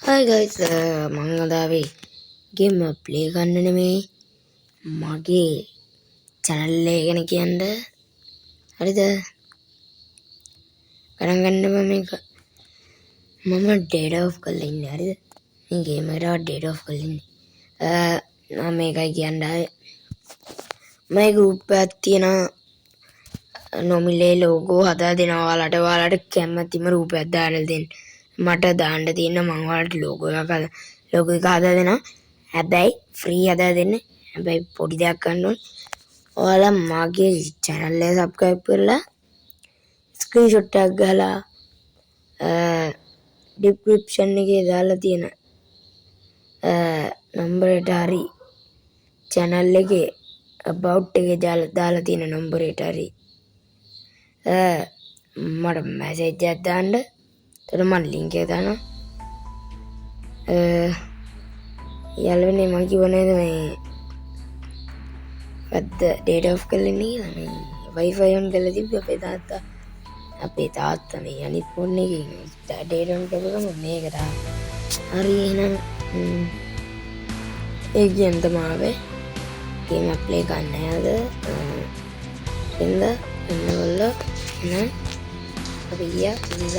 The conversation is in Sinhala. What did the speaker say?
Hi guys, මං අදාවේ ගේම් ප්ලේ ගන්න නෙමේ මගේ channel එක ගැන කියන්න. හරිද? ගණන් ගන්න මේක මම data off කරලා ඉන්නේ. හරිද? මේ ගේම් එකට data off කරලා ඉන්නේ. මම මේකයි කියන්න ආවේ. මගේ group එකක් තියෙනවා. නොමිලේ logo හදා දෙනවා. ඔයාලට කැමතිම රූපයක් දාලා දෙන්න. මට දාන්න තියෙන මම ඔයාලට logo එක හදා දෙනවා. හැබැයි free හදා දෙන්න. හැබැයි පොඩි දෙයක් කරන්න ඕනේ. ඔයාලා මගේ channel එක subscribe කරලා screenshot එකක් ගහලා description එකේ දාලා තියෙන number එකට හරි channel එකේ about එකේ දාලා තියෙන number එකට හරි මට message එකක් දාන්න. එතකොට මම link එක දානවා. යාළුවනේ මම කිව්ව නේද මේ අද data off කරලා ඉන්නේ කියලා. මේ wifi on කරලා තිබ්බේ අපේ තාත්තා මේ අනිත් ෆෝන් එකකින් data on කරපුවම මේකට හරි එහෙනම් ඒ කියන තමයි ගේම් ප්ලේ ගන්න යද එන්න එන්නවල එහෙනම් අපි ගියා ඉතින්